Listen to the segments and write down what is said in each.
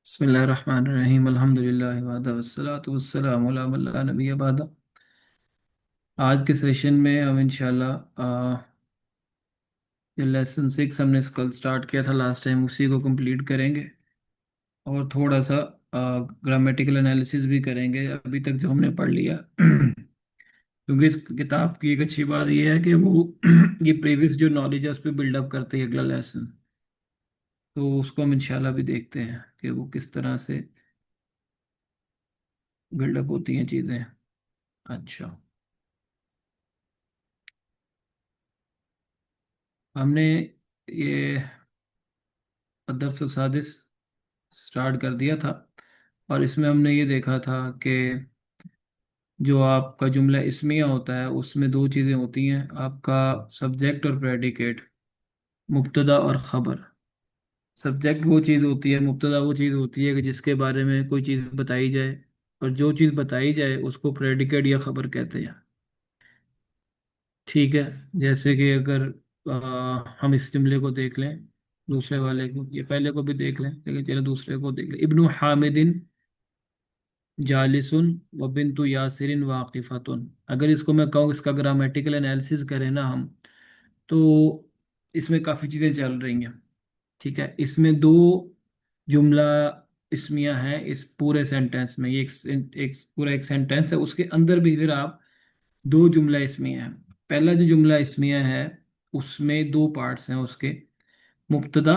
बिस्मिल्लाहिर्रहमानिर्रहीम अल्हम्दुलिल्लाहि वहदा वस्सलातु वस्सलामु अला मन ला नबिय्य बअदा। आज के सेशन में हम इंशाल्लाह जो लेसन 6 हमने कल स्टार्ट किया था लास्ट टाइम उसी को कंप्लीट करेंगे और थोड़ा सा ग्रामेटिकल एनालिसिस भी करेंगे अभी तक जो हमने पढ़ लिया क्योंकि इस किताब की एक अच्छी बात यह है कि वो ये प्रीवियस जो नॉलेज है उस पर बिल्डअप करते हैं अगला लेसन। तो उसको हम इंशाल्लाह भी देखते हैं कि वो किस तरह से बिल्डअप होती हैं चीज़ें। अच्छा, हमने ये दरस सादिस स्टार्ट कर दिया था और इसमें हमने ये देखा था कि जो आपका जुमला इस्मिया होता है उसमें दो चीज़ें होती हैं, आपका सब्जेक्ट और प्रेडिकेट, मुब्तदा और ख़बर। सब्जेक्ट वो चीज़ होती है, मुब्तदा वो चीज़ होती है कि जिसके बारे में कोई चीज़ बताई जाए, और जो चीज़ बताई जाए उसको प्रेडिकेट या ख़बर कहते हैं। ठीक है, जैसे कि अगर हम इस जुमले को देख लें, दूसरे वाले को, ये पहले को भी देख लें लेकिन चलो दूसरे को देख लें। इब्नु हामिदिन जालिसुन व बिन्तु यासिरिन वाकिफ़तुन। अगर इसको मैं कहूँ, इसका ग्रामेटिकल एनालिसिस करें ना हम, तो इसमें काफ़ी चीज़ें चल रही हैं। ठीक है, इसमें दो जुमला इसमिया है इस पूरे सेंटेंस में। ये एक पूरा एक सेंटेंस है, उसके अंदर भी फिर आप दो जुमला इसमिया है। पहला जो जुमला इसमिया है उसमें दो पार्ट्स हैं उसके। मुब्तदा,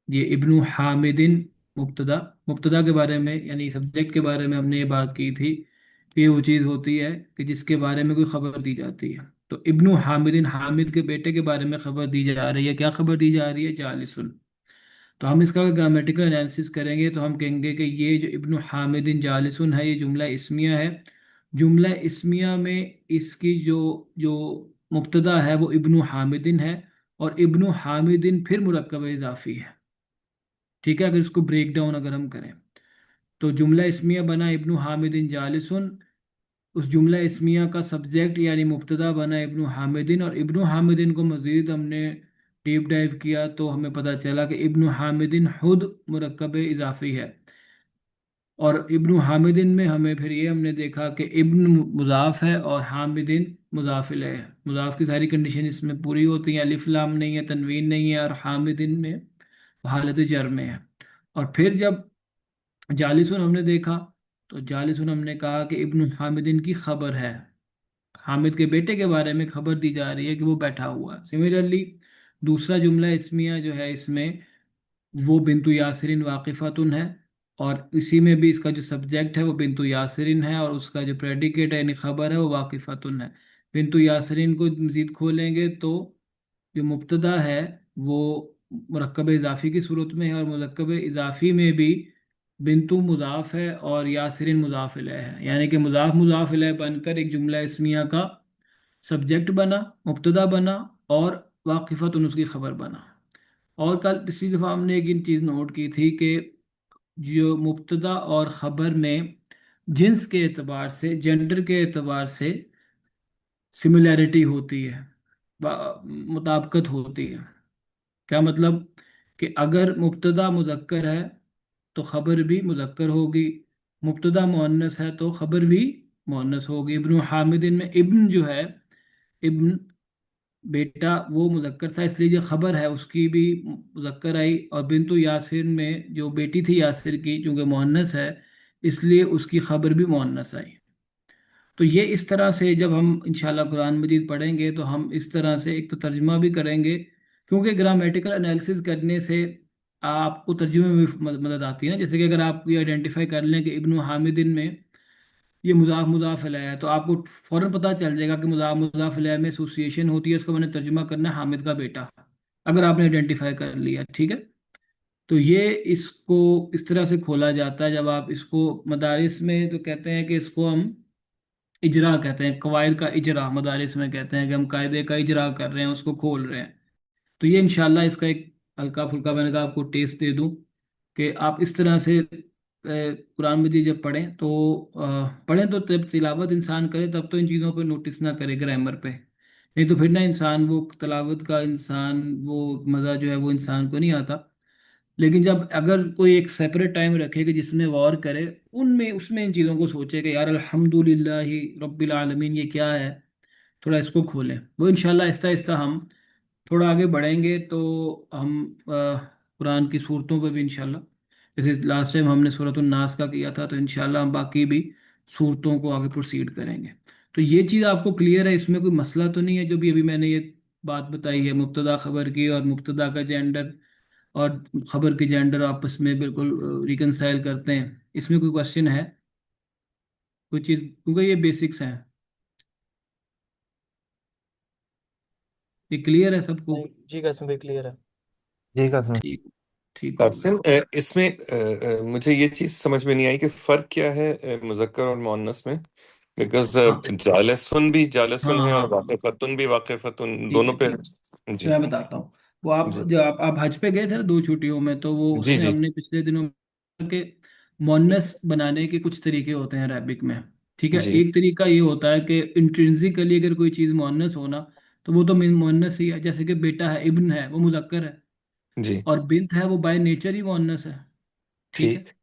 ये इब्नु हामिदिन मुब्तदा। मुब्तदा के बारे में यानी सब्जेक्ट के बारे में हमने ये बात की थी कि ये वो चीज़ होती है कि जिसके बारे में कोई खबर दी जाती है। तो इब्नु हामिदिन, हामिद के बेटे के बारे में खबर दी जा रही है। क्या खबर दी जा रही है? जालिसुन। तो हम इसका ग्रामेटिकल एनालिसिस करेंगे तो हम कहेंगे कि ये जो इब्नु हामिदिन जालिसुन है ये जुमला इस्मिया है। जुमला इस्मिया में इसकी जो जो मुब्तदा है वो इब्नु हामिदिन है, और इब्नु हामिदिन फिर मुरक्कब इजाफी है। ठीक है, अगर इसको ब्रेक डाउन अगर हम करें तो जुमला इस्मिया बना इब्नु हामिदिन जालिसुन, उस जुमला इस्मिया का सब्जेक्ट यानी मुब्तदा बना इब्नु हामिदिन, और इब्नु हामिदिन को मज़ीद हमने डीप डाइव किया तो हमें पता चला कि इब्नु हामिदिन खुद मुरक्कब इजाफी है। और इब्नु हामिदिन में हमें फिर ये हमने देखा कि इब्न मुजाफ है और हामिदिन मुजाफ इलैह है। मुजाफ की सारी कंडीशन इसमें पूरी होती हैं, अलिफ लाम नहीं है, तनवीन नहीं है, और हामिदिन में हालत जर में है। और फिर जब जालिसुन हमने देखा तो जालिसुन हमने कहा कि इब्न हामिदिन की खबर है, हामिद के बेटे के बारे में खबर दी जा रही है कि वो बैठा हुआ है। सिमिलरली दूसरा जुमला इसमिया जो है इसमें वो बिंतु यासरिन वाकिफ़तुन है, और इसी में भी इसका जो सब्जेक्ट है वो बिंतु यासरिन है और उसका जो प्रेडिकेट है यानी खबर है वो वाकिफ़तुन है। बिंतु यासरिन को मज़ीद खोलेंगे तो जो मुब्तदा है वो मुरक्कब इजाफी की सूरत में है, और मुरक्कब इजाफी में भी बिंतु मुजाफ है और यासरिन मुजाफ इलैह है, यानी कि मुजाफ मुजाफ इलैह बनकर एक जुमला इसमिया का सब्जेक्ट बना, मुब्तदा बना, और वाकिफ़तुन उसकी खबर बना। और कल पिछली दफ़ा हमने एक चीज़ नोट की थी कि जो मुब्तदा और ख़बर में जिन्स के एतबार से, जेंडर के एतबार से सिमिलैरिटी होती है, मुताबिकत होती है। क्या मतलब? कि अगर मुब्तदा मुज़क्कर है तो ख़बर भी मुज़क्कर होगी, मुब्तदा मुअन्नस है तो ख़बर भी मुअन्नस होगी। इब्न हामिदिन में इब्न जो है, इब्न बेटा, वो मुज़क्कर था इसलिए जो खबर है उसकी भी मुज़क्कर आई, और बिंतु यासिर में जो बेटी थी यासिर की चूँकि मुअन्नस है इसलिए उसकी खबर भी मुअन्नस आई। तो ये इस तरह से जब हम इंशाल्लाह कुरान मजीद पढ़ेंगे तो हम इस तरह से एक तो तर्जुमा भी करेंगे, क्योंकि ग्रामेटिकल एनालिसिस करने से आपको तर्जुमे में भी मदद आती है ना। जैसे कि अगर आप ये आइडेंटिफाई कर लें कि इब्नु हामिदिन में ये मुजाफ मुजाफ इलैह है तो आपको फौरन पता चल जाएगा कि मुजाफ मुजाफ इलैह में एसोसिएशन होती है, उसको मैंने तर्जुमा करना है हामिद का बेटा, अगर आपने आइडेंटिफाई कर लिया। ठीक है, तो ये इसको इस तरह से खोला जाता है। जब आप इसको मदारिस में तो कहते हैं कि इसको हम इजरा कहते हैं, कवायद का इजरा मदारिस में कहते हैं कि हम कायदे का इजरा कर रहे हैं, उसको खोल रहे हैं। तो ये इंशाल्लाह इसका एक हल्का फुल्का मैंने कहा आपको टेस्ट दे दूं कि आप इस तरह से कुरान मजीद जब पढ़ें तो पढ़ें तो तब तिलावत इंसान करे तब तो इन चीज़ों पे नोटिस ना करे ग्रामर पे, नहीं तो फिर ना इंसान वो तिलावत का इंसान वो मज़ा जो है वो इंसान को नहीं आता। लेकिन जब अगर कोई एक सेपरेट टाइम रखे कि जिसमें वॉर करे, उनमें उसमें इन चीज़ों को सोचे कि यार अल्हम्दुलिल्लाहि रब्बिल आलमीन ये क्या है, थोड़ा इसको खोलें। वो इंशाल्लाह आहिस्ता आहिस्ता हम थोड़ा आगे बढ़ेंगे तो हम कुरान की सूरतों पर भी इंशाल्लाह, जैसे लास्ट टाइम हमने सूरतुन नास का किया था, तो इंशाल्लाह हम बाकी भी सूरतों को आगे प्रोसीड करेंगे। तो ये चीज़ आपको क्लियर है, इसमें कोई मसला तो नहीं है जो भी अभी मैंने ये बात बताई है मुब्तदा खबर की, और मुब्तदा का जेंडर और खबर की जेंडर आपस में बिल्कुल रिकनसाइल करते हैं, इसमें कोई क्वेश्चन है, कोई चीज़, क्योंकि ये बेसिक्स हैं, ये क्लियर है सबको? नहीं जी, कसम भाई क्लियर है। जी कसम। ठीक, ठीक हो गया। कासिम, इसमें मुझे ये चीज समझ में नहीं आई कि फर्क क्या है मुजक्कर और मुअन्नस में। बिकॉज हाँ जालसून भी हाँ जालसून है और हाँ, वाक़िफ़तुन भी वाक़िफ़तुन, ठीक दोनों है पे। ठीक है, जी मैं बताता हूँ। वो आप जी जब आप हज पे गए थे ना 2 छुट्टियों में, तो वो जी उसमें जी हमने पिछले दिनों के मोनस बनाने के कुछ तरीके होते हैं अरबिक में। ठीक है, जी एक तरीका ये होता है कि इंट्रिंसिकली अगर कोई चीज़ मोनस हो ना, तो वो तो मोनस ही है, जैसे कि बेटा है, इब्न है, वो मुजक्कर है। जी। और बिन्त है, वो बाय नेचर ही मोनस है। ठीक है। ठीक।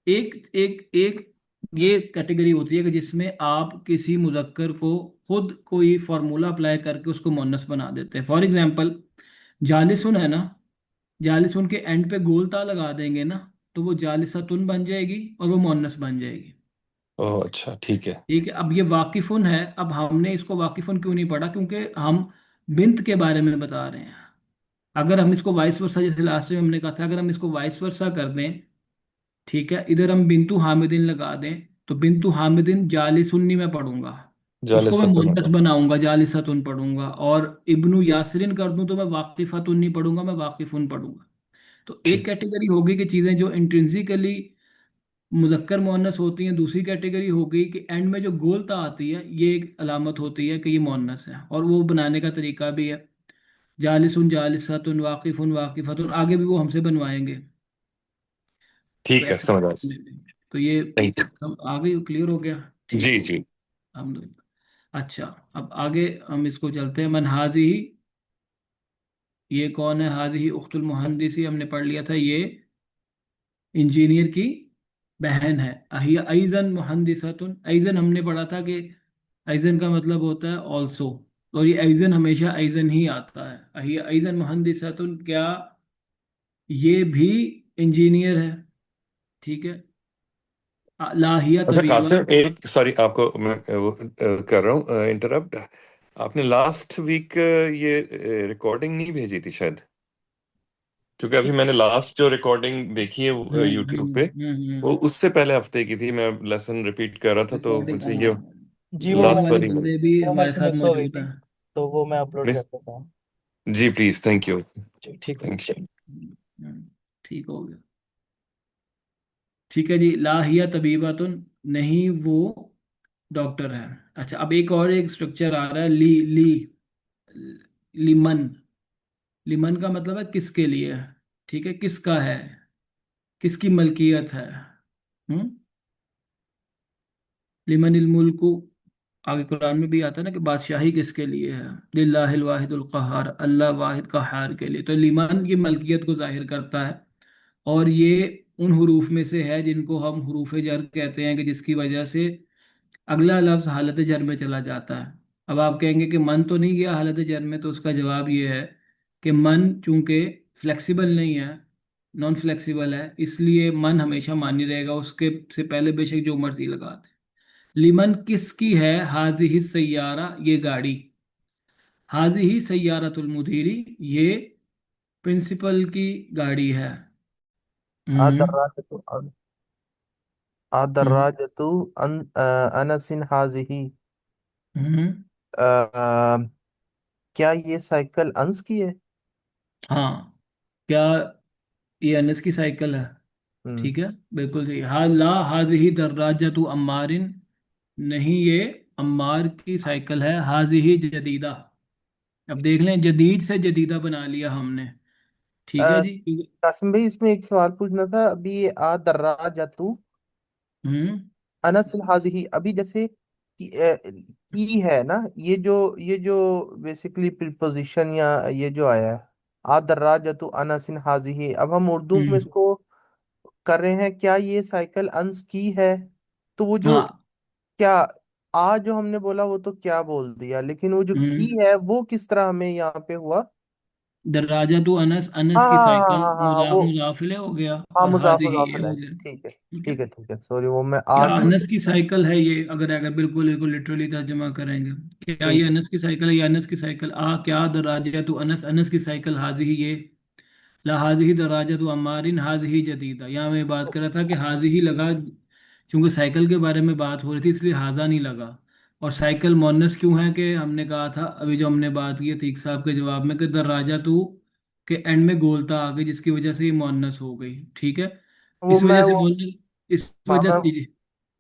एक एक एक ये कैटेगरी होती है कि जिसमें आप किसी मुजक्कर को खुद कोई फार्मूला अप्लाई करके उसको मोनस बना देते हैं। फॉर एग्जांपल, जालिसुन है ना, जालिसुन के एंड पे गोल ता लगा देंगे ना, तो वो जालिसतुन बन जाएगी और वो मोनस बन जाएगी। ओह अच्छा, ठीक है। ठीक है, अब ये वाकिफुन है, अब हमने इसको वाकिफुन क्यों नहीं पढ़ा, क्योंकि हम बिंत के बारे में बता रहे हैं। अगर हम इसको वाइस वर्सा, जैसे लास्ट में हमने कहा था, अगर हम इसको वाइस वर्सा कर दें, ठीक है, इधर हम बिंतु हामिदिन लगा दें, तो बिंतु हामिदिन जालिसुन्नी में पढ़ूंगा, उसको मैं जालिसतुन मुअन्नस होगा। बनाऊंगा, जालिसतुन पढ़ूंगा। और इब्नु यासरिन कर दूं तो मैं वाकिफतुन नहीं पढ़ूंगा, मैं वाकिफुन पढ़ूंगा। तो एक ठीक। कैटेगरी होगी कि चीजें जो इंट्रिंसिकली मुजक्कर मुअन्नस होती हैं, दूसरी कैटेगरी हो गई कि एंड में जो गोलता आती है, ये एक अलामत होती है कि ये मुअन्नस है, और वो बनाने का तरीका भी है, जालिसुन जालिसतुन वाकिफुन वाकिफतुन, आगे भी वो हमसे बनवाएंगे। तो ठीक है, ऐसा, समझ आया। तो ये थैंक यू। सब आगे क्लियर हो गया, ठीक जी हो जी। गया, अल्हम्दुलिल्लाह। अच्छा, अब आगे हम इसको चलते हैं। मन हाजी, ये कौन है? हाजी उख्तुल मुहंदिसी, हमने पढ़ लिया था, ये इंजीनियर की बहन है। अहिया ऐजन मुहंदिसतुन, ऐजन हमने पढ़ा था कि ऐजन का मतलब होता है ऑल्सो, और ये ऐजन हमेशा ऐजन ही आता है। अहिया ऐजन मुहंदिसतुन, क्या ये भी इंजीनियर है? ठीक है। लाहिया अच्छा तबीबा। कासिम, एक सॉरी आपको मैं कर रहा हूँ इंटरप्ट। आपने लास्ट वीक ये रिकॉर्डिंग नहीं भेजी थी शायद, क्योंकि अभी ठीक मैंने है। लास्ट जो रिकॉर्डिंग देखी है यूट्यूब पे, वो उससे पहले हफ्ते की थी। मैं लेसन रिपीट कर रहा था तो रिकॉर्डिंग, मुझे ये जी वो रिकॉर्डिंग लास्ट वाले मेरे वाली बंदे भी वो मेरे हमारे से साथ मिस हो गई मौजूद थी, हैं। तो वो मैं अपलोड कर मिस। देता हूँ। जी प्लीज, थैंक यू। जी ठीक है। Thank you. ठीक हो गया। ठीक है जी, लाहिया तबीबातुन, नहीं वो डॉक्टर है। अच्छा, अब एक और एक स्ट्रक्चर आ रहा है, ली ली लिमन। लिमन का मतलब है किसके लिए। ठीक है, किसका है, किसकी मलकियत है। हम्म, लिमन इल मुल्कु, आगे कुरान में भी आता है ना कि बादशाही किसके लिए है, लिल्लाहिल वाहिदुल कहार, अल्लाह वाहिद कहार के लिए। तो लिमान की मलकियत को जाहिर करता है, और ये उन हरूफ में से है जिनको हम हरूफ जर कहते हैं, कि जिसकी वजह से अगला लफ्ज हालत जर में चला जाता है। अब आप कहेंगे कि मन तो नहीं गया हालत जर में, तो उसका जवाब ये है कि मन चूंकि फ्लेक्सिबल नहीं है, नॉन फ्लेक्सिबल है, इसलिए मन हमेशा मानी रहेगा, उसके से पहले बेशक जो मर्जी लगा दे। लिमन किसकी है? हाजिही सैयारा, ये गाड़ी। हाजिही सैयारतुल मुदीरी, ये प्रिंसिपल की गाड़ी है। हम्म आदर्राजतु हम्म आदर्राजतु अनसिन हाजिही। हम्म, अ, अ, क्या ये साइकिल अंस की है? हाँ, क्या ये अनस की साइकिल है? हम्म। ठीक है, बिल्कुल सही। हा ला हाजिही दर्राजतु अम्मारिन, नहीं ये अम्मार की साइकिल है। हाजिही जदीदा, अब देख लें, जदीद से जदीदा बना लिया हमने। ठीक है अ, जी। कासिम भाई, इसमें एक सवाल पूछना था। अभी ये आदर्राजतु हम्म अनसिन हाजिही, अभी जैसे की है ना, ये जो बेसिकली प्रीपोजिशन या ये जो आया है, आ दर्राजतु अनसिन हाजिही। अब हम उर्दू में हम्म। इसको कर रहे हैं, क्या ये साइकिल अंस की है? तो वो जो हाँ। क्या, आ जो हमने बोला वो तो क्या बोल दिया, लेकिन वो जो की हम्म। है वो किस तरह हमें यहाँ पे हुआ? दर्राजा तो अनस, अनस हाँ की हाँ हाँ साइकिल हाँ हाँ हाँ, मुजाफ वो मुजाफिले हो गया, हाँ, और मुजाफ हादिही मुजाफ ये हो अलैह। गया। ठीक है ठीक है। ठीक है ठीक है, सॉरी, वो मैं क्या आ की अनस वजह की साइकिल है ये, अगर अगर बिल्कुल बिल्कुल लिटरली तर्जमा करेंगे, क्या ये ठीक है। अनस की साइकिल है? ये अनस की साइकिल। आ क्या दराजा तो अनस, अनस की साइकिल हाजिही ये। ला हाजिही दराजा तो अमारिन हाजिही जदीदा। यहाँ मैं बात कर रहा था कि हाजिही लगा, क्योंकि साइकिल के बारे में बात हो रही थी इसलिए हाजा नहीं लगा। और साइकिल मोनस क्यों है? कि हमने कहा था अभी जो हमने बात की थी साहब के जवाब में, कि दराजा तो के एंड में गोलता आ गई जिसकी वजह से ये मोनस हो गई। ठीक है। वो इस मैं वजह से वो मोनस, इस हाँ, वजह से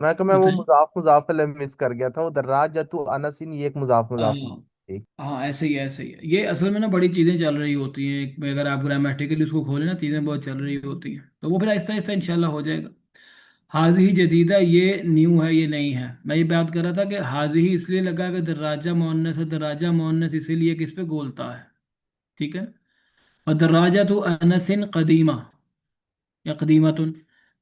मैं वो बताएं। मुजाफ मुजाफ अलैह मिस कर गया था। वो दर्राजतु अनसिन, ये एक मुजाफ मुजाफ। हाँ। ठीक। हाँ, ऐसे ही ऐसे ही है। ये असल में ना बड़ी चीज़ें चल रही होती हैं एक में, अगर आप ग्रामेटिकली उसको खोलें ना, चीज़ें बहुत चल रही होती हैं, तो वो फिर आहिस्ता आहिस्ता इंशाल्लाह हो जाएगा। हाजी जदीदा ये न्यू है, ये नहीं है। मैं ये बात कर रहा था कि हाजी ही इसलिए लगा कि दर्राजा मोअन्नस है, दर्राजा मोअन्नस इसीलिए किस पे गोलता है। ठीक है। और दर्राजा तो अनसिन कदीमा या कदीमतुन,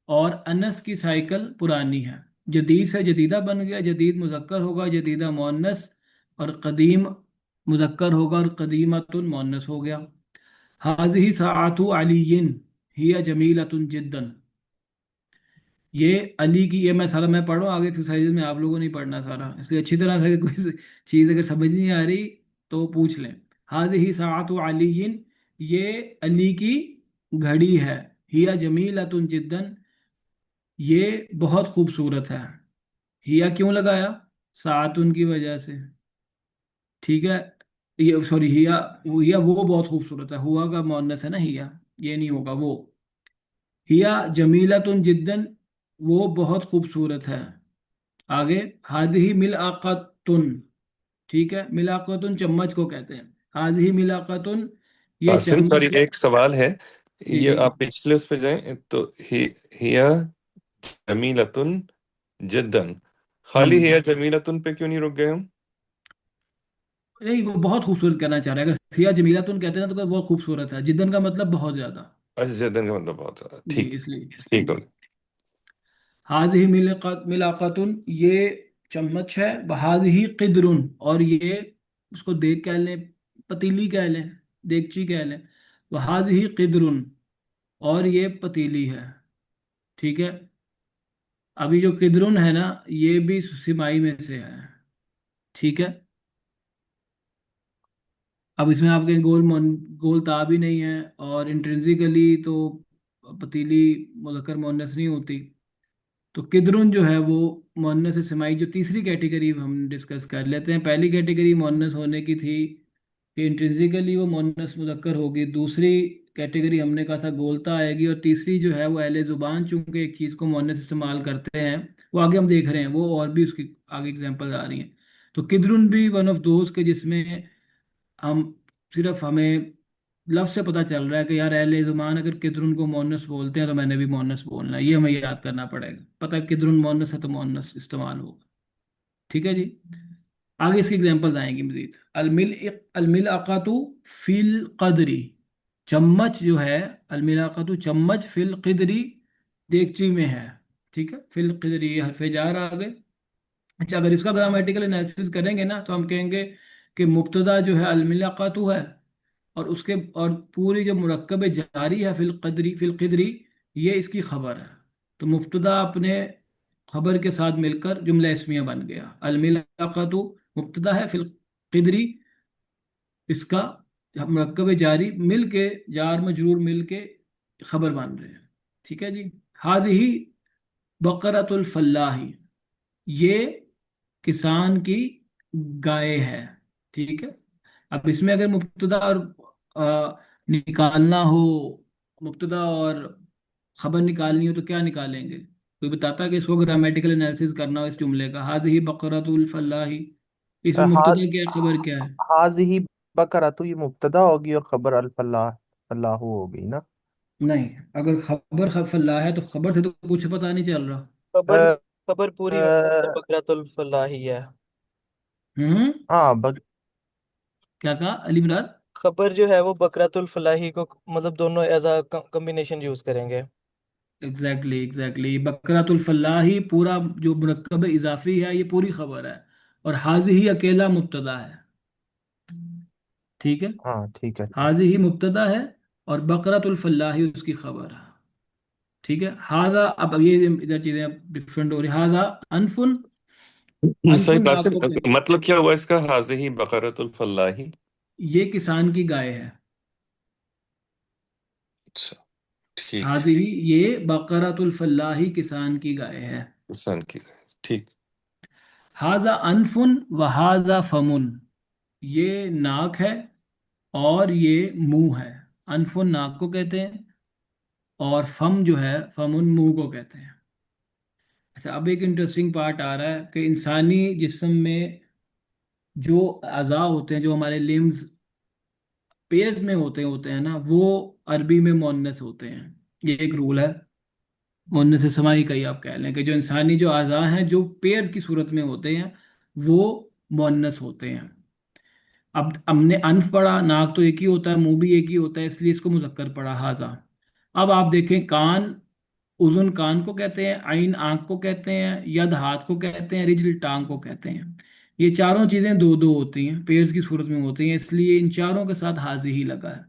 और अनस की साइकिल पुरानी है। जदीद से जदीदा बन गया, जदीद मुजक्कर होगा, जदीदा मोअन्नस, और कदीम मुजक्कर होगा और कदीमतुन मोअन्नस हो गया। हाजिही साअतु अलीयिन हिया जमीलतुन जिद्दन। ये अली की, ये मैं सारा मैं पढ़ रहा हूँ, आगे एक्सरसाइज में आप लोगों ने नहीं पढ़ना सारा, इसलिए अच्छी तरह से कोई चीज़ अगर समझ नहीं आ रही तो पूछ लें। हाजिही साअतु अलीयिन, ये अली की घड़ी है। हिया जमीलतुन जिद्दन, ये बहुत खूबसूरत है। हिया क्यों लगाया? सातुन की वजह से। ठीक है। ये सॉरी, हिया वो बहुत खूबसूरत है, हुआ का मुअन्नस है ना हिया, ये नहीं होगा वो। हिया जमीलतुन जिद्दन, वो बहुत खूबसूरत है। आगे, हादिही मिलआक़तुन। ठीक है, मिलाक़तुन चम्मच को कहते हैं। हादिही मिलाक़तुन, ये कासिम चम्मच। सॉरी, एक सवाल है। जी ये जी। आप पिछले उस पे जाएं तो हिया जमीलतुन जिद्दन, खाली हम्म। हिया जमीलतुन पे क्यों नहीं रुक गए हम? नहीं, वो बहुत खूबसूरत कहना चाह रहा है। अगर हिया जमीलतुन कहते हैं ना तो वो खूबसूरत है, जिद्दन का मतलब बहुत ज्यादा। अच्छा, जिद्दन का मतलब बहुत ज्यादा, जी, ठीक। इसलिए। ठीक हो गया। हाजिही मिलाकतुन, ये चम्मच है। हाजिही किदरुन, और ये उसको देख कह लें, पतीली कह लें, देगची कह लें। हाजिही किदरुन, और ये पतीली है। ठीक है। अभी जो किदरुन है ना, ये भी सिमाई में से है। ठीक है। अब इसमें आपके गोल ताब ही नहीं है, और इंट्रिंसिकली तो पतीली मुज़क्कर मुअन्नस नहीं होती। तो किदरुन जो है वो मुअन्नस से समाई, जो तीसरी कैटेगरी हम डिस्कस कर लेते हैं। पहली कैटेगरी मुअन्नस होने की थी कि इंट्रिंसिकली वो मुअन्नस मुज़क्कर होगी। दूसरी कैटेगरी हमने कहा था गोलता आएगी। और तीसरी जो है वो अहले ज़ुबान चूंकि एक चीज़ को मुअन्नस इस्तेमाल करते हैं, वो आगे हम देख रहे हैं, वो और भी उसकी आगे एग्जांपल आ रही हैं। तो किदरुन भी वन ऑफ दोज के जिसमें हम सिर्फ हमें लफ्ज़ से पता चल रहा है कि यार अहले ज़ुबान अगर किदरुन को मोनस बोलते हैं तो मैंने भी मोनस बोलना है, ये हमें याद करना पड़ेगा। पता है किदरुन मोनस है तो मोनस इस्तेमाल होगा। ठीक है जी। आगे इसकी एग्जांपल्स आएंगी मजीद। अलमिल अकातु फिल कदरी, चम्मच जो है, अलमिल अकातु चम्मच, फिल कदरी देगची में है। ठीक है, फिल कदरी ये हरफ जार आ गए। अच्छा, अगर इसका ग्रामेटिकल एनालिसिस करेंगे ना तो हम कहेंगे कि मुब्तदा जो है अलमिलाकातु है, और उसके और पूरी जो मुरक्कब जारी है फिल क़िद्री, ये इसकी खबर है। तो मुब्तदा अपने खबर के साथ मिलकर जुमला इस्मिया बन गया। अलमिलाकातु मुब्तदा है, फिल क़िद्री इसका मुरक्कब जारी मिल के, जार मजरूर मिल के खबर बन रहे हैं। ठीक है जी। हादिही बकरतुल फल्लाही, ये किसान की गाय है। ठीक है। अब इसमें अगर मुब्तदा और निकालना हो, मुब्तदा और खबर निकालनी हो तो क्या निकालेंगे? कोई बताता है कि इसको ग्रामेटिकल एनालिसिस करना हो इस जुमले का, हादिही बकरतुल फलाही, इसमें हा मुब्तदा क्या है, खबर क्या है? हाजिही बकरा, तो ये मुब्तदा होगी और खबर अल फलाह, फलाहू होगी ना? नहीं, अगर खबर फलाह है तो खबर से तो कुछ पता नहीं चल रहा। खबर अ, खबर पूरी मतलब अ, बकरतुल फलाही है। हम्म। हाँ, क्या कहा अली मुराद? खबर जो है वो बकरातुल फलाही को मतलब दोनों एज अ कॉम्बिनेशन यूज करेंगे। एग्जैक्टली एग्जैक्टली, बकरातुल फलाही पूरा जो मुरक्कब इजाफी है, ये पूरी खबर है। और हाजी ही अकेला मुब्तदा है। ठीक है। हाँ ठीक है ठीक। हाजी ही मुब्तदा है और बकरातुल फलाही उसकी खबर है। ठीक है। हाजा, अब ये इधर चीजें डिफरेंट हो रही। हाजा अनफुन, सही अनफुन बात नाक से, को कहते हैं। मतलब क्या हुआ इसका, हाज़िही ही बकरतुल फलाही। ये किसान की गाय है। अच्छा, ठीक। हाजी, ये बकरातुल फलाही किसान की गाय है। इंसान की, ठीक। हाजा अनफुन व हाजा फमुन, ये नाक है और ये मुंह है। अनफुन नाक को कहते हैं और फम जो है, फमुन मुंह को कहते हैं। अच्छा, अब एक इंटरेस्टिंग पार्ट आ रहा है कि इंसानी जिस्म में जो अज़ा होते हैं, जो हमारे लिम्स पेयर्स में होते होते हैं ना, वो अरबी में मुअन्नस होते हैं। ये एक रूल है। मुअन्नस समाई का ही आप कह लें कि जो इंसानी जो अज़ा हैं जो पेयर्स की सूरत में होते हैं, वो मुअन्नस होते हैं। अब हमने अनफ पढ़ा, नाक तो एक ही होता है, मुंह भी एक ही होता है, इसलिए इसको मुजक्कर पढ़ा हाजा। अब आप देखें, कान, उजुन कान को कहते हैं, आइन आंख को कहते हैं, यद हाथ को कहते हैं, रिजल टांग को कहते हैं। ये चारों चीजें दो दो होती हैं, पेयर्स की सूरत में होती हैं, इसलिए इन चारों के साथ हाजी ही लगा है।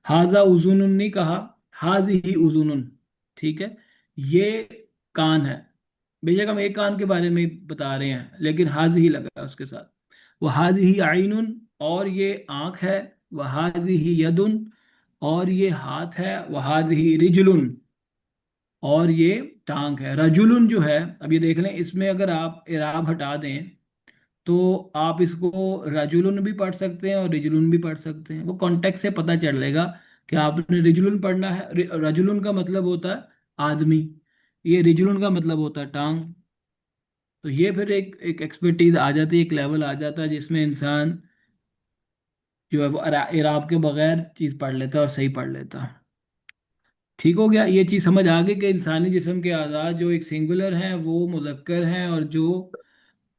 हाजा उजुन नहीं कहा, हाजी ही उजुन। ठीक है। ये कान है। बेशक हम एक कान के बारे में बता रहे हैं, लेकिन हाजी ही लगा है उसके साथ। वह हाजी ही आइनुन, और ये आंख है। वह हाजी ही यदुन, और ये हाथ है। वह हाजी ही रिजलुन, और ये टांग है। रजुलुन जो है, अब ये देख लें, इसमें अगर आप इराब हटा दें तो आप इसको रजुलुन भी पढ़ सकते हैं और रिजलुन भी पढ़ सकते हैं। वो कॉन्टेक्स्ट से पता चलेगा कि आपने रिजलुन पढ़ना है। रजुलुन का मतलब होता है आदमी, ये रिजलुन का मतलब होता है टांग। तो ये फिर एक एक एक्सपर्टीज आ जाती है, एक लेवल आ जाता है जिसमें इंसान जो है वो इराब के बगैर चीज़ पढ़ लेता है और सही पढ़ लेता है। ठीक हो गया, ये चीज़ समझ आ गई कि इंसानी जिस्म के आज़ाद जो एक सिंगुलर हैं वो मुज़क्कर हैं, और जो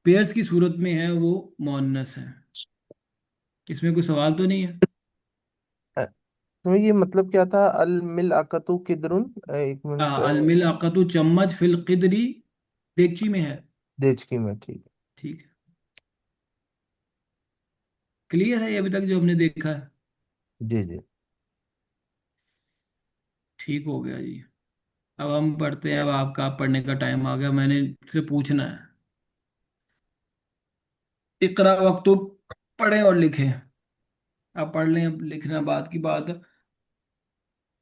पेयर्स की सूरत में है वो मुअन्नस है। इसमें कोई सवाल तो नहीं है? तो ये मतलब क्या था, अल मिल अकतु किदरुन, एक मिनट। हाँ, अलमिल अक़तु चम्मच फिल क़िदरी, देगची में है। देचकी में, ठीक ठीक है। क्लियर है ये अभी तक जो हमने देखा है? है। जी जी। ठीक हो गया जी। अब हम पढ़ते हैं, अब आपका पढ़ने का टाइम आ गया, मैंने से पूछना है। इकरा वक्तुब, पढ़ें और लिखें। आप पढ़ लें, अब लिखना बाद की बात है।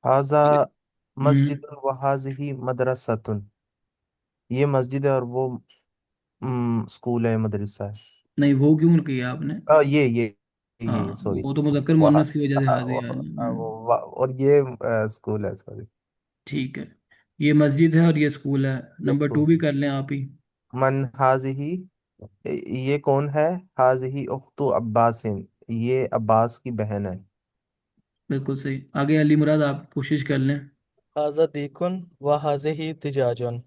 हाजा हम्म। मस्जिद व हाजिही मदरसतुन, ये मस्जिद है और वो स्कूल है, मदरसा है। नहीं, वो क्यों किया आपने? ये हाँ, सॉरी। वो तो मुज़क्कर वाह, मुअन्नस की वजह से हाजिर है ना। और ये स्कूल है, सॉरी। ठीक है। ये मस्जिद है और ये स्कूल है। ये नंबर टू स्कूल। भी कर लें आप ही। मन हाजिही, ये कौन है? हाजिही उख्तु अब्बासिन, ये अब्बास की बहन है। बिल्कुल सही। आगे अली मुराद आप कोशिश कर लें। हाजा दीकुन व हाजे ही दिजाजुन,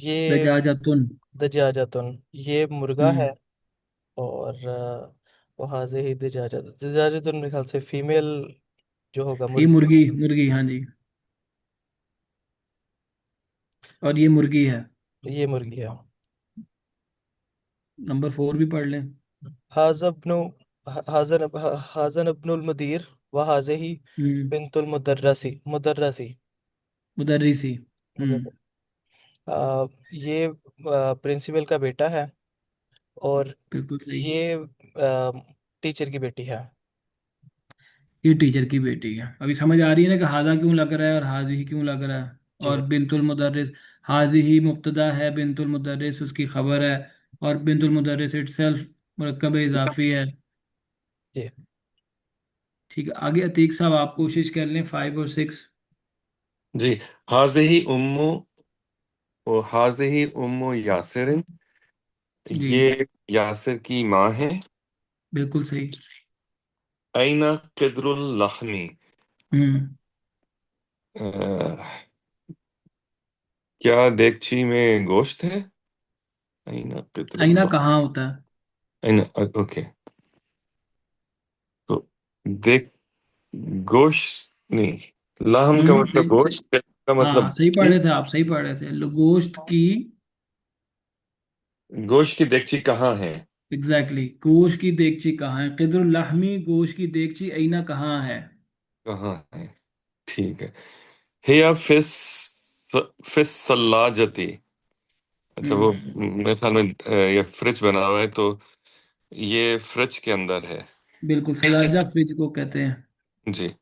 ये दजाजतुन। दजाजतुन, ये मुर्गा हम्म। है। और व हाजे ही दिजाजत, दिजाजतुन मेरे ख्याल से फीमेल जो होगा ये मुर्गी। मुर्गी, मुर्गी, हाँ जी। और ये मुर्गी है। ये मुर्गी है। नंबर फोर भी पढ़ लें। हाजब्नु हाजन हाजन अब्नुल मुदीर व हाजे ही हम्म। बिनतुल मुदर्रसी मुदर्रसी मुदर्रिसी। मुदर्र ये प्रिंसिपल का बेटा है। और बिल्कुल सही। ये टीचर की बेटी है। ये टीचर की बेटी है। अभी समझ आ रही है ना कि हाजा क्यों लग रहा है और हाजी ही क्यों लग रहा है। और जी बिनतुल मुदर्रिस, हाजी ही मुब्तदा है, बिनतुल मुदर्रिस उसकी खबर है, और बिनतुल मुदर्रिस इटसेल्फ मुरक्कब इजाफी है। जी। जी। ठीक है। आगे अतीक साहब आप कोशिश कर लें, फाइव और सिक्स। जी, हाज़िही उम्मु, ओ हाज़िही उम्मु यासिर, जी, ये यासिर की माँ है। बिल्कुल सही। ऐना किदरुल लहमी, हम्म। क्या देगची में गोश्त है? ऐना किदरुल आईना लहमी, कहाँ होता है? ऐना, ओके। तो देख, गोश्त नहीं, लाहम का मतलब सही सही। गोश्त का हाँ मतलब सही पढ़ देगची। रहे थे आप, सही पढ़ रहे थे। गोश्त की, गोश्त की देगची कहाँ है? एग्जैक्टली exactly, गोश्त की देगची कहाँ है? क़िद्रुल लहमी, गोश्त की देगची ऐना कहाँ है? कहाँ है? ठीक है। हिया फिस सल्लाजती। अच्छा, वो हम्म मेरे ख्याल में ये फ्रिज बना हुआ है, तो ये फ्रिज के अंदर है। बिल्कुल, सलाजा फ्रिज को कहते हैं। जी।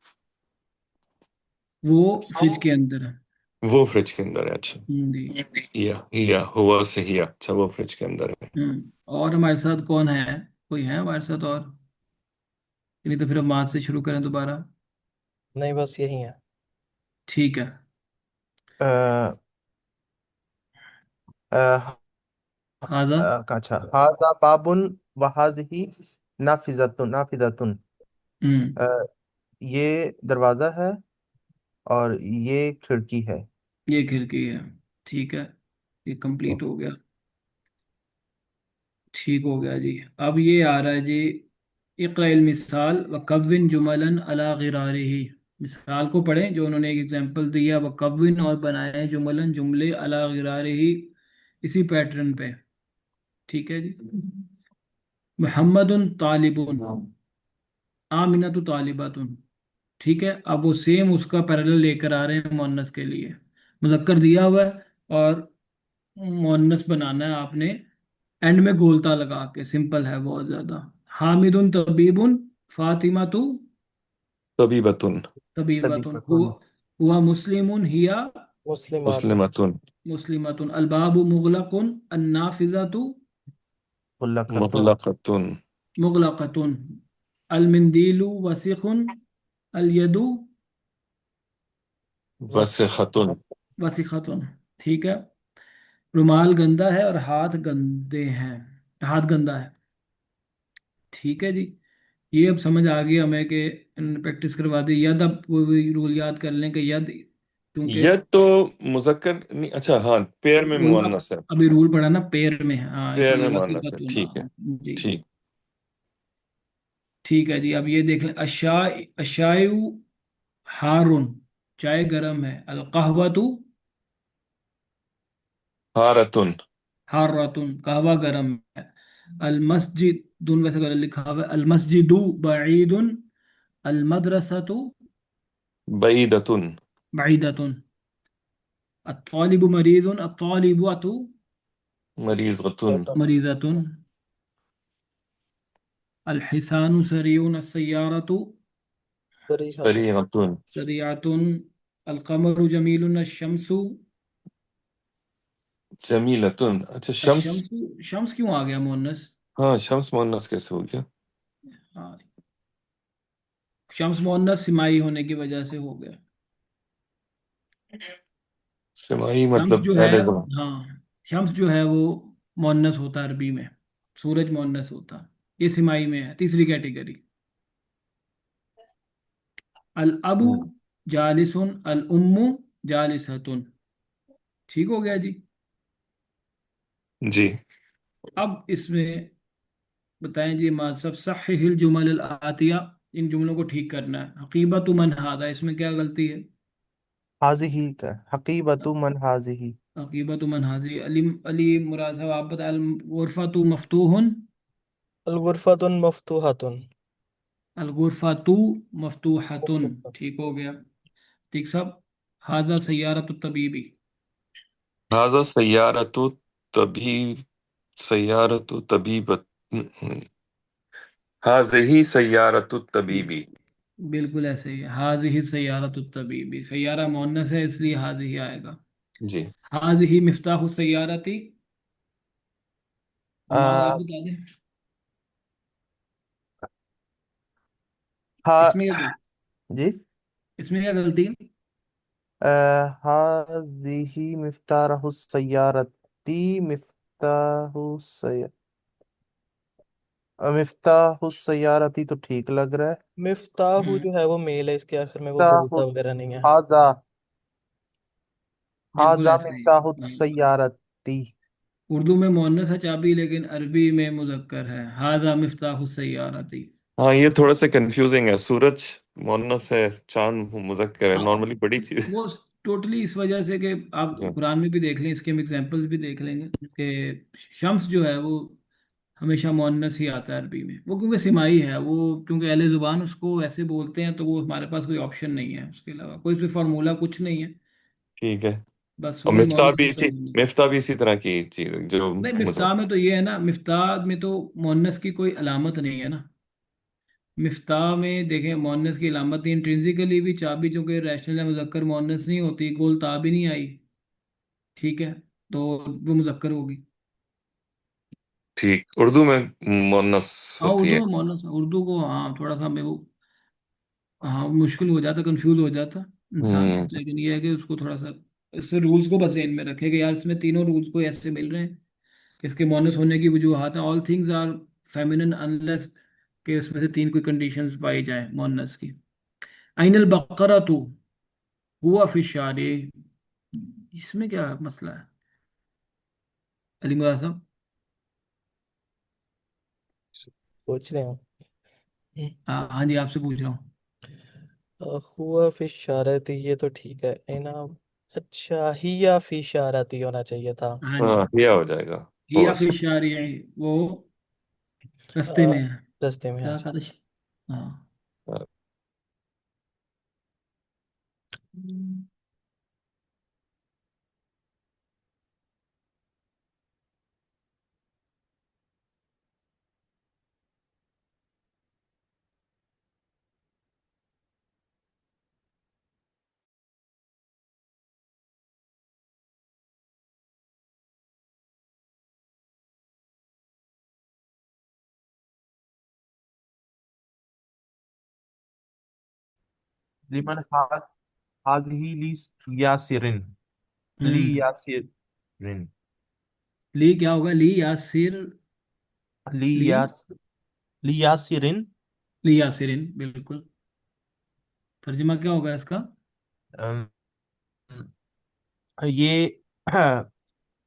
वो फ्रिज के अंदर है। वो फ्रिज के अंदर है, अच्छा। जी। या हुआ से ही, अच्छा वो फ्रिज के अंदर है। और हमारे साथ कौन है? कोई है हमारे साथ और? नहीं तो फिर हम आज से शुरू करें दोबारा। नहीं, बस यही है। ठीक है। अ, अ, हाजा। अच्छा, हाजा बाबुन वहाजिही नाफिजतुन नाफिजतुन। हम्म अ, ये दरवाजा है और ये खिड़की है। ये खिड़की है। ठीक है, ये कंप्लीट हो गया। ठीक हो गया जी। अब ये आ रहा है जी, इक़राइल मिसाल व कव्विन जुमलन अला गिरारिही। मिसाल को पढ़ें जो उन्होंने एक एग्जांपल दिया, व कव्विन और बनाए जुमलन जुमले अला गिरारिही, इसी पैटर्न पे। ठीक है जी। मोहम्मदुन तालिबुन, आमिनतु तालिबातुन। ठीक है, अब वो सेम उसका पैरेलल लेकर आ रहे हैं मुअन्नस के लिए। मुज़क्कर दिया हुआ है और मुअन्नस बनाना है आपने, एंड में गोलता लगा के। सिंपल है बहुत ज्यादा। हामिदुन तबीबुन, फातिमा तू तभी तबीबतुन। तबीबतुन, बतून। हुआ मुस्लिमुन हिया मुस्लिमातुन। मुस्लिमतुन। मुस्लिमतुन, अलबाबु मुगलकुन, अन्नाफिज़तु मुल्लकतुन। मुतलकतुन। मुगलकतुन, अलमिंदीलु वसिखुन, अलयदु वसखतुन। वसिखतुन। ठीक है। रुमाल गंदा है और हाथ गंदे हैं, हाथ गंदा है। ठीक है जी। ये अब समझ आ गई हमें कि प्रैक्टिस करवा दी। यद, अब वो रूल याद कर लें कि यद, क्योंकि यह तो मुजक्कर नहीं, अच्छा हाँ, पेयर में वही अब मुअन्नस है। अभी रूल पढ़ा ना, पेयर में है, हाँ, पेयर इसलिए में वसी मुअन्नस है, खतून, ठीक है। हाँ जी। ठीक। ठीक है जी। अब ये देख लें, अशायु हारुन, चाय गरम है। अलकहवतु हारतुन। हार्रतुन, कहवा गरम है। अलमस्जिद, दून वैसे गलत लिखा हुआ है, अलमस्जिदु बईदुन, अलमदरसतु बईदतुन। बईदतुन, अत्तालिबु मरीजुन, अत्तालिबतु मरीजतुन। मरीजतुन, अलहिसानु सरीउन, अस्सय्यारतु फरीहतुन। सरीगतुन। सरियातुन, अलकमरु जमीलुन, अशम्सु जमीलतुन, अच्छा शम्स। अशम्सु, शम्स क्यों आ गया मुअन्नस? हाँ, शम्स मुअन्नस कैसे हो गया? हाँ, शम्स मुअन्नस सिमाई होने की वजह से हो गया। सिमाही शम्स मतलब जो है, पहले गुण। हाँ, शम्स जो है वो मुअन्नस होता है अरबी में, सूरज मुअन्नस होता है। ये सिमाई में है, तीसरी कैटेगरी। अल अबू जालिसुन, अल उम्मु जालिसतुन। ठीक हो गया जी। जी। अब इसमें बताएं जी माँ सब, सहील जुमल अल आतिया, इन जुमलों को ठीक करना है। हकीबत मन हादा, इसमें क्या गलती है? हाजिही का हकीबतु मन हाजिही। अकीबत मन हाजी, अली अली मुराद साहब आप बताए। गुरफतु मफतूहन, अल गुरफतुन मफ्तूहतुन। अलगुरफतु मफतूहतुन। ठीक हो गया। ठीक सब। हादा सैयारत तबीबी। हाजा सय्यारतु तभी, सय्यारतु तबीबत, हाजिही सय्यारतु तबीबी। बिल्कुल ऐसे ही, हाजिही सैयारत तबीबी। सैयारा मोन्नस है इसलिए हाजिही आएगा। जी। हाजिही मिफ्ताह सैयारती। हमारा आप आ, बता दें। हा इसमें क्या गलती? जी। इसमें क्या गलती है? हाजिही मिफ्तारहु सय्यारती। मिफ्ताहु सय मिफ्ताहु सय्यारती तो ठीक लग रहा है। मिफ्ताहु हम्म, जो है वो मेल है, इसके आखिर में वो मिफ्ताहु बोलता वगैरह नहीं है। हाजा बिल्कुल हाजा ऐसे ही। मिफ्ताहु हम्म। सय्यारती। उर्दू में मोन्नस है चाबी, लेकिन अरबी में मुजक्कर है। हाजा मिफ्ताह सैयारती। हाँ, ये थोड़ा सा कंफ्यूजिंग है। सूरज मुअन्नस है, चांद मुज़क्कर है, हाँ, नॉर्मली बड़ी चीज। वो टोटली इस वजह से कि आप जी। कुरान में भी देख लें, इसके हम एग्जांपल्स भी देख लेंगे कि शम्स जो है वो हमेशा मुअन्नस ही आता है अरबी में। वो क्योंकि सिमाई है, वो क्योंकि अहले ज़ुबान उसको ऐसे बोलते हैं, तो वो हमारे पास कोई ऑप्शन नहीं है उसके अलावा, कोई भी फार्मूला कुछ नहीं है। ठीक है। बस और सूरज मुअन्नस होता है। मिफ्ता भी इसी तरह की चीज जो नहीं, मुझे। मिफ्ताह में तो ये है ना, मिफ्ताह में तो मुअन्नस की कोई अलामत नहीं है ना। मिफ्ताह में देखें, मुअन्नस की अलामत नहीं, इंट्रिंसिकली भी चाबी जो कि रैशनल है, मुज़क्कर मुअन्नस नहीं होती, गोल ता भी नहीं आई, ठीक है, तो वो मुज़क्कर होगी। ठीक, उर्दू में मुअन्नस हाँ, होती उर्दू है। में मुअन्नस, उर्दू को हाँ थोड़ा सा हमें वो, हाँ मुश्किल हो जाता, कंफ्यूज हो जाता इंसान। हम्म। लेकिन ये है कि उसको थोड़ा सा इससे रूल्स को बस ध्यान में रखे कि यार इसमें तीनों रूल्स को ऐसे मिल रहे हैं कि इसके मोनस होने की वजूहत हैं, all things are feminine unless कि उसमें से तीन कोई कंडीशंस पाई जाए मोनस की। अइनल बकरा तो हुआ फिर शारे, इसमें क्या मसला है अली मुला साहब? पूछ रहे हो? हाँ हाँ जी, आपसे पूछ रहा हूँ। हुआ फी इशारती, ये तो ठीक है, इना। अच्छा, हिया फी इशारती होना चाहिए था। हाँ जी, हाँ, यह हो जाएगा। हिया हुआ फिर शारे, वो रास्ते में अ, है। रास्ते में, हाँ क्या जी। कहा था? हाँ। लिमन हाद हादही ली यासिरिन, ली हम्म। यासिरिन, ली क्या होगा? ली यासिर। ली ली, यास ली यासिरिन। ली यासिरिन, बिल्कुल। तर्जुमा क्या होगा इसका? अम, ये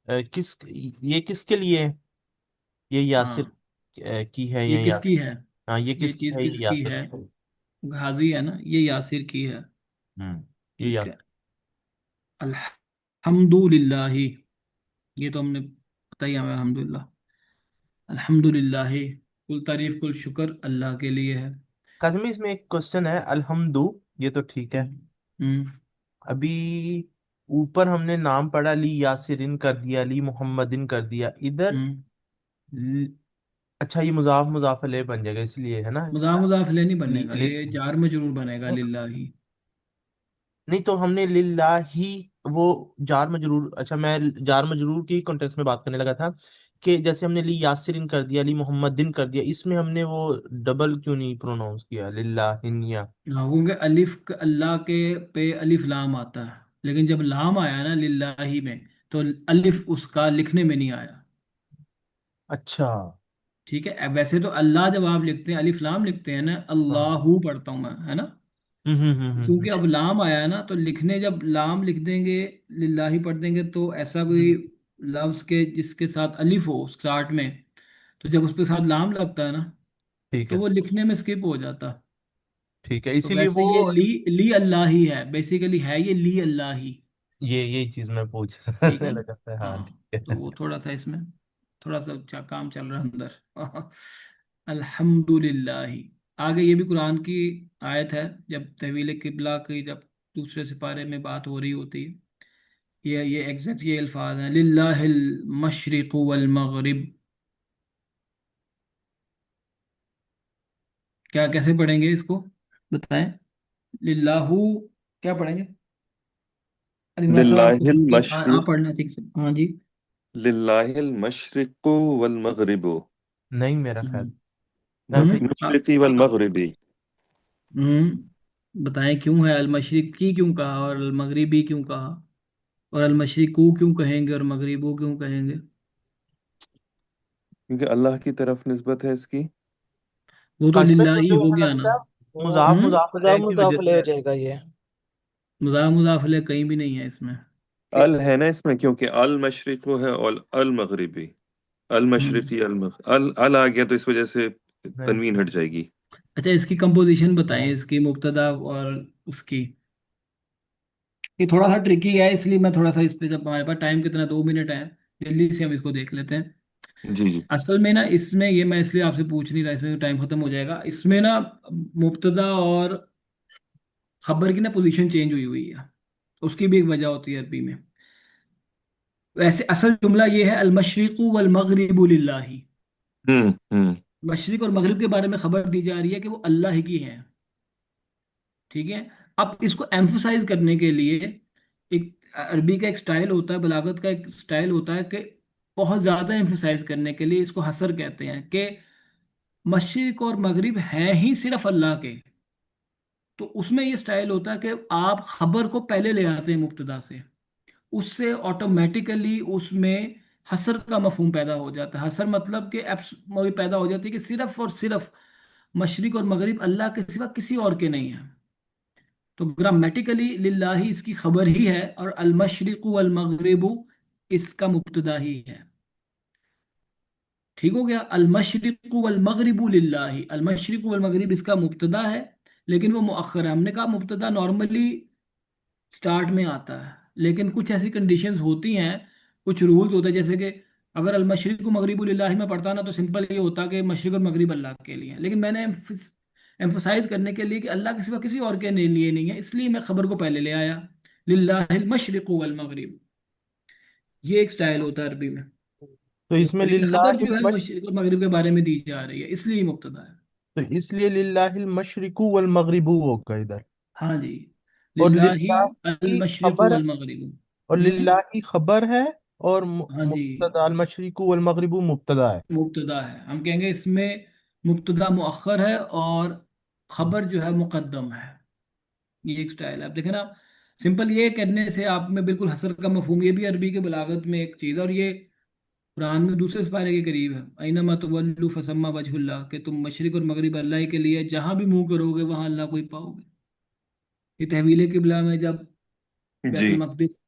किस ये किसके लिए, ये यासिर हाँ, की है, ये ये किसकी यासिर। है? हाँ, ये ये किसकी चीज है, ये किसकी यासिर। है? गाजी है ना, ये यासिर की है। ये ठीक है। यासिर। अल्हम्दुलिल्लाह, ये तो हमने बताया हमें, अल्हम्दुलिल्लाह। अल्हम्दुलिल्लाह, कुल तारीफ कुल शुक्र अल्लाह के लिए है। काजमी, इसमें एक क्वेश्चन है, अल्हम्दु, ये तो ठीक है। हम्म। हम्म। अभी ऊपर हमने नाम पढ़ा, ली यासिरिन कर दिया, ली मोहम्मदिन कर दिया इधर। हम्म। ल- अच्छा, ये मुजाफ मुजाफ अलैह बन जाएगा, इसलिए है ना। मुज़ाफ मुज़ाफ ले नहीं ली, बनेगा, ली, ये जार मजरूर बनेगा, लिल्लाही। नहीं तो हमने लिल्लाही, वो जार मजरूर, अच्छा मैं जार मजरूर की कॉन्टेक्स्ट में बात करने लगा था, कि जैसे हमने ली यासिरिन कर दिया, ली मोहम्मदिन कर दिया, इसमें हमने वो डबल क्यों नहीं प्रोनाउंस किया, लिल्लाहिनिया। हाँ, क्योंकि अल्लाह के पे अलिफ लाम आता है, लेकिन जब लाम आया ना लिल्लाही में, तो अलिफ उसका लिखने में नहीं आया। अच्छा। ठीक है, अब वैसे तो अल्लाह जब आप लिखते हैं अलिफ लाम लिखते हैं ना, हाँ। अल्लाहू पढ़ता हूँ मैं, है ना। क्योंकि हम्म। अब लाम आया है ना, तो लिखने जब लाम लिख देंगे, लिल्लाही पढ़ देंगे, तो ऐसा कोई हम्म। लफ्ज के जिसके साथ अलिफ हो स्टार्ट में, तो जब उसके साथ लाम लगता है ना, ठीक तो है। वो लिखने में स्किप हो जाता। ठीक है, तो इसीलिए वैसे वो, ये ली अल्लाह ही है, बेसिकली है ये ली अल्लाह ही। ये चीज मैं पूछ ठीक है ना। लगा था, हाँ हाँ, ठीक तो है। वो थोड़ा सा इसमें थोड़ा सा काम चल रहा है अंदर। अल्हम्दुलिल्लाह। आगे ये भी कुरान की आयत है, जब तहवील किबला की जब दूसरे सिपारे में बात हो रही होती है, ये एग्जैक्ट ये अल्फाज हैं, लिल्लाहिल मशरिक़ वल मगरिब। क्या कैसे पढ़ेंगे इसको, बताएं? लिल्लाहु, क्या पढ़ेंगे? अली मुला साहब आपको लिल्लाहिल सुनते हैं, आप मशरिक पढ़ना ठीक से, हाँ जी। लिल्लाहिल मशरिक़ु वल मगरिबु। नहीं, मेरा ख्याल हम्म। ऐसे ही। मशरिक़ी वल मगरिबी। बताएं क्यों है अल मशरिकी क्यों कहा और अल मगरिबी क्यों कहा, और अल मशरिकू क्यों कहेंगे और मगरिबू क्यों कहेंगे? क्योंकि अल्लाह की तरफ निस्बत है इसकी। वो तो काश में लिल्लाही मुझे हो ऐसा गया ना। लगता है, मुजाफ हम्म। मुजाफ मुजाफ अलैह की वजह मुजाफले से हो है। जाएगा ये। मुज़ाफ मुज़ाफ अलैह कहीं भी नहीं है इसमें। अल है ना इसमें, क्योंकि अल मशरिक़ु है और अल मगरिबी। अल हम्म। मशरिक़ी अल आ गया, तो इस वजह से नहीं, तनवीन हट जाएगी। अच्छा, इसकी कंपोजिशन बताएं, इसकी मुब्तदा और उसकी। ये थोड़ा सा ट्रिकी है, इसलिए मैं थोड़ा सा इस पे, जब हमारे पास टाइम कितना 2 मिनट है, जल्दी से हम इसको देख लेते हैं। जी जी। असल में ना इसमें, ये मैं इसलिए आपसे पूछ नहीं रहा, इसमें टाइम खत्म हो जाएगा इसमें ना, मुब्तदा और खबर की ना पोजीशन चेंज हुई हुई है। उसकी भी एक वजह होती है अरबी में। वैसे असल जुमला ये है, अल मशरिकु वल मगरिबु लिल्लाहि। हम्म। मशरिक और मगरिब के बारे में खबर दी जा रही है कि वो अल्लाह ही की हैं। ठीक है। अब इसको एम्फोसाइज करने के लिए, एक अरबी का एक स्टाइल होता है, बलागत का एक स्टाइल होता है कि बहुत ज्यादा एम्फोसाइज करने के लिए इसको हसर कहते हैं, कि मशरिक और मगरिब हैं ही सिर्फ अल्लाह के। तो उसमें ये स्टाइल होता है कि आप खबर को पहले ले आते हैं मुब्तदा से, उससे ऑटोमेटिकली उसमें हसर का मफहूम पैदा हो जाता है। हसर मतलब कि एप्स वो पैदा हो जाती है कि सिर्फ और सिर्फ मशरिक और मगरिब अल्लाह के सिवा किसी और के नहीं है। तो ग्रामेटिकली लिल्लाही इसकी खबर ही है, और अल मशरिक वल मगरिबु इसका मुब्तदा ही है। ठीक हो गया। अल मशरिक वल मगरिबु लिल्लाही, अल मशरिक वल मगरिब इसका मुब्तदा है, लेकिन वो मुअख्खर है। हमने कहा मुब्तदा नॉर्मली स्टार्ट में आता है, लेकिन कुछ ऐसी कंडीशंस होती हैं, कुछ रूल्स होते हैं, जैसे कि अगर अल मशरिक मगरिबु लिल्लाहि में पढ़ता ना, तो सिंपल ये होता कि मशरिक और मगरिब अल्लाह के लिए हैं। लेकिन मैंने एम्फोसाइज करने के लिए कि अल्लाह के सिवा किसी और के लिए नहीं है, इसलिए मैं खबर को पहले ले आया, लिल्लाहिल मशरिकु वल मगरिब। ये एक स्टाइल होता है अरबी में। तो इसमें लेकिन खबर लिल्लाहिल जो है मशरिक और मगरिब के बारे में दी जा रही है, इसलिए मुब्तदा है। तो इसलिए लिल्लाहिल मशरिकु वल मगरिबु होगा इधर। हाँ जी। और लिल्लाही अल लिल्लाही मशरिकु खबर, वल मगरिब। और हम्म। लिल्लाही खबर है, और हाँ जी, मुब्तदा अल मशरिकु वल मगरिबु मुब्तदा है। मुब्तदा है। हम कहेंगे इसमें मुब्तदा मुअख्खर है और खबर जो है मुकद्दम है। ये एक स्टाइल है। आप देखें ना, सिंपल ये करने से आप में बिल्कुल हसर का मफहूम, ये भी अरबी के बलागत में एक चीज़ है, और ये कुरान में दूसरे सिपारे के करीब है, अइनमा तुवल्लु फसम्मा वजहुल्लाह, कि तुम मशरिक और मगरिब अल्लाह ही के लिए जहां भी मुंह करोगे वहां अल्लाह को ही पाओगे। ये तहवील किबला में जब जी बैतुल मक़दिस